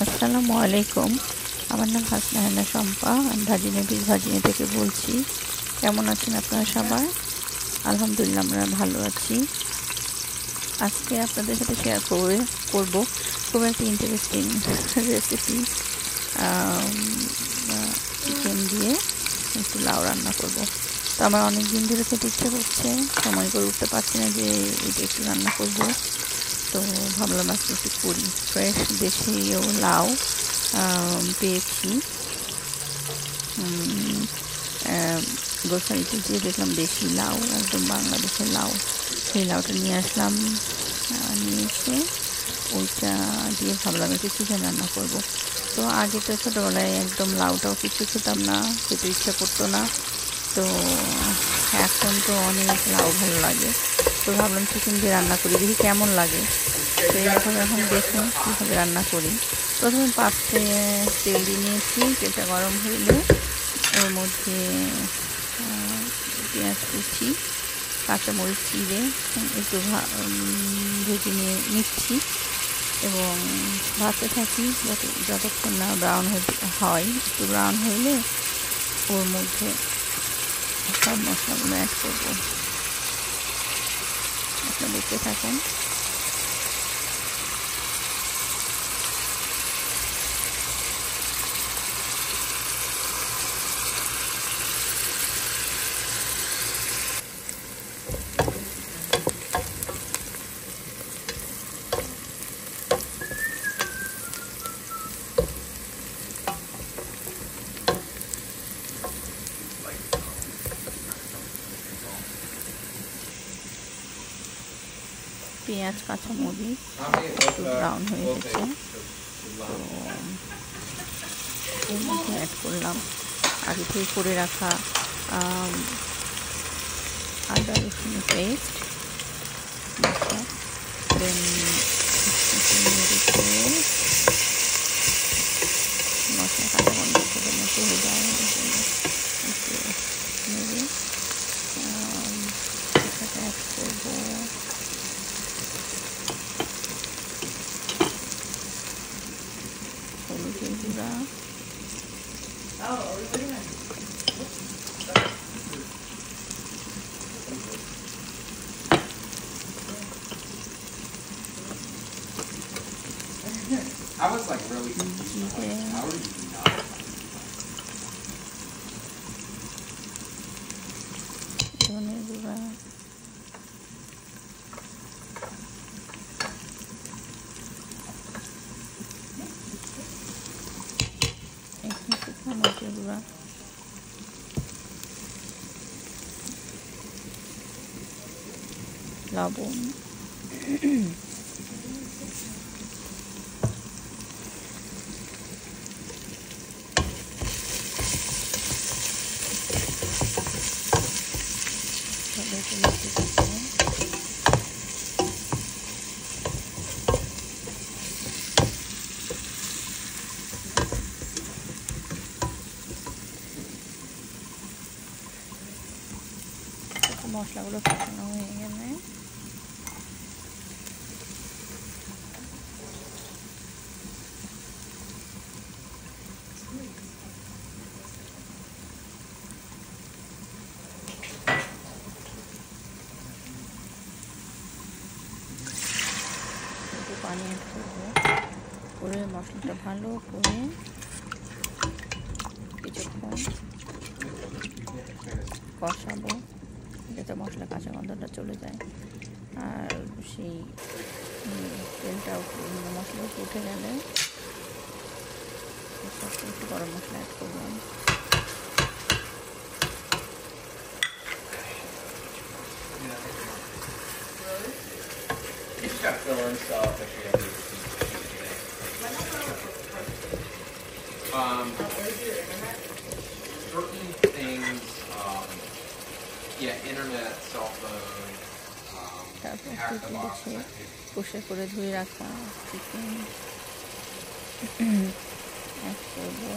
আসসালামু আলাইকুম। আমার নাম হাসনা হেনা শম্পা। আমি ভাজিনি থেকে বলছি। কেমন আছেন আপনারা সবাই? আলহামদুলিল্লাহ আমরা ভালো আছি। আজকে আপনাদের সাথে শেয়ার করব খুব একটা ইন্টারেস্টিং রেসিপি। চিকেন দিয়ে একটু লাউ রান্না করব। তো আমার অনেক দিন ধরে খেতে ইচ্ছে করছে, সময় করে উঠতে পারছি না যে এটা একটু রান্না করব। তো ভাবলাম আজকে একটু করি। ফ্রেশ দেশীয় লাউ পেয়েছি। গ্রোসারিতে যেয়ে দেখলাম দেশি লাউ, একদম বাংলাদেশের লাউ। সেই লাউটা নিয়ে আসলাম। নিয়ে এসে ওইটা দিয়ে ভাবলাম একটু চিকেন রান্না করব। তো আগে তো ছোটোবেলায় একদম লাউটাও কিছু খেতাম না, খেতে ইচ্ছা করতো না। তো এখন তো অনেক লাউ ভালো লাগে। তো ভাবলাম চিকেন দিয়ে রান্না করি, দেখি কেমন লাগে। তো এইরকম এখন দেখুন কীভাবে রান্না করি। প্রথমে পাত্রে তেল দিয়ে নিয়েছি। তেলটা গরম হইলে ওর মধ্যে পেঁয়াজ কুচি, কাঁচামরিচ চিড়ে একটু ভেজে নিচ্ছি এবং ভাজতে থাকি যতক্ষণ না ব্রাউন হয়। একটু ব্রাউন হইলে ওর মধ্যে সব মশলাগুলো অ্যাড করবো। মশলা দেখতে থাকেন। পেঁয়াজ কাঁচামরিচ একটু ব্রাউন হয়ে গেছে, তো এর মধ্যে অ্যাড করলাম আগে থেকে করে রাখা আদা রসুন পেস্ট, দেন মশলা কাঁচা গন্ধ থেকে চলে যায় একটু নেড়ে এটাতে অ্যাড করবো হলুদের গুঁড়া, I was like really confused. Like, how are you not? ধনে গুঁড়া, এখন শুকনো মরিচের গুঁড়া, লবণ, মশলাগুলো কষানো হয়ে গেলে একটু পানি অ্যাড করবো, করে মশলাটা ভালো করে কিছুক্ষণ কষাবো যাতে মশলা কাঁচা গন্ধটা চলে যায়। আর সেই তেলটা মশলা উঠে গেলে একটু গরম মশলা অ্যাড করলাম। You just got filler stuff that you have to do. Certain things, yeah, internet, cell phone, তারপর hack the box. দিচ্ছে কষে করে ধুয়ে রাখা চিকেন অ্যাড করবো।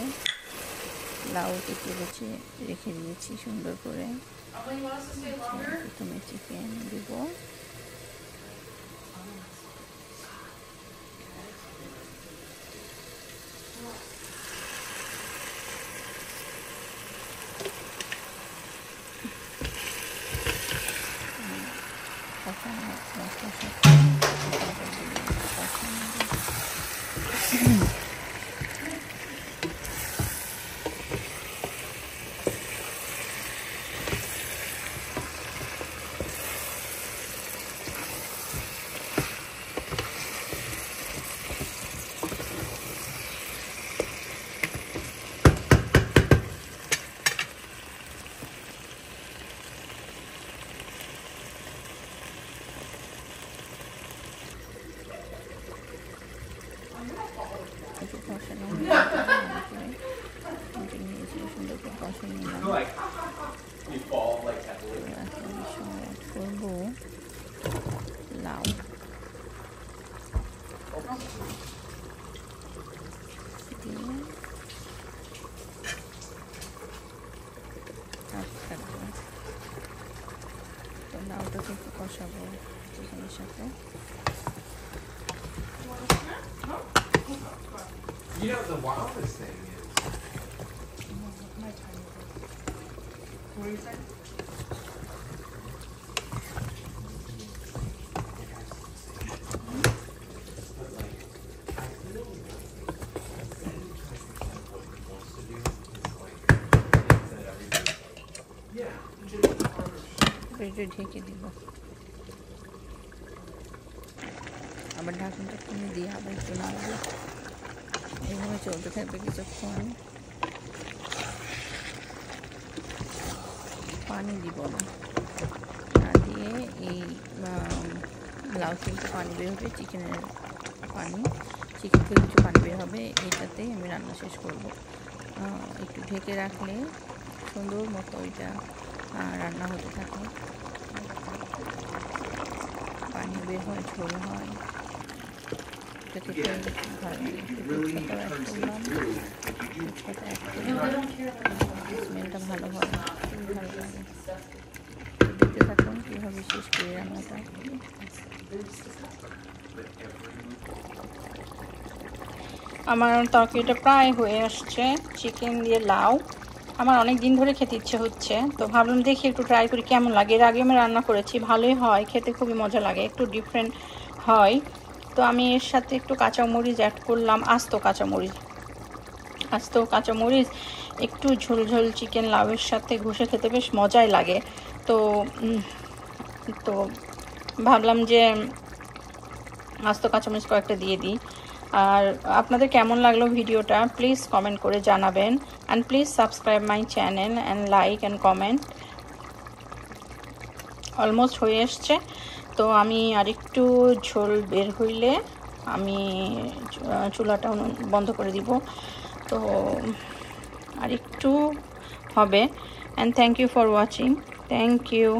লাউ কেটে বেছে রেখে দিয়েছি সুন্দর করে। প্রথমে চিকেন দিব, একটু কষানো সুন্দর করে কষানো নিলাম। Like, you fall like heavily. এখন সঙ্গে অ্যাড করবো লাউ। দিয়ে থাকবো। তো লাউটাকে একটু কষাবো চিকেনের সাথে। You know, the wildest thing is. What are you saying? But like, I feel like what he wants to do is like things that everybody's like, yeah, just harder. একটু ঢেকে দিব, আবার ঢাকনটা খুলে দিয়ে আবার একটু নাড়বো। এইভাবে চলতে থাকবে কিছুক্ষণ। পানি দিব না, না দিয়ে এই লাউ থেকে পানি বের হবে, চিকেনের পানি, চিকেন থেকে কিছু পানি বের হবে, এইটাতেই আমি রান্না শেষ করব। একটু ঢেকে রাখলে সুন্দর মতো ওইটা রান্না হতে থাকে। পানি বের হয়, ঝোল হয়, এটা খেতে ভালো লাগে। তেজপাতা অ্যাড করলাম, তেজপাতা অ্যাড করলাম, স্মেলটা ভালো হয়, খুবই ভালো লাগে। দেখতে থাকুন কীভাবে শেষ করি রান্নাটা। আমার তরকারিটা প্রায় হয়ে আসছে, চিকেন দিয়ে লাউ। আমার অনেক দিন ধরে খেতে ইচ্ছে হচ্ছে, তো ভাবলাম দেখি একটু ট্রাই করি কেমন লাগে। এর আগে আমি রান্না করেছি, ভালোই হয়, খেতে খুবই মজা লাগে, একটু ডিফারেন্ট হয়। তো আমি এর সাথে একটু কাঁচামরিচ অ্যাড করলাম, আস্ত কাঁচামরিচ একটু ঝোল চিকেন লাউয়ের সাথে ঘষে খেতে বেশ মজাই লাগে। তো ভাবলাম যে আস্ত কাঁচামরিচ কয়েকটা দিয়ে দিই। আর আপনাদের কেমন লাগলো ভিডিওটা প্লিজ কমেন্ট করে জানাবেন, and please subscribe my channel and like and comment. Almost হয়ে এসছে, তো আমি আরেকটু ঝোল বের হইলে আমি চুলাটা বন্ধ করে দিব। তো আরেকটু হবে। And thank you for watching, thank you.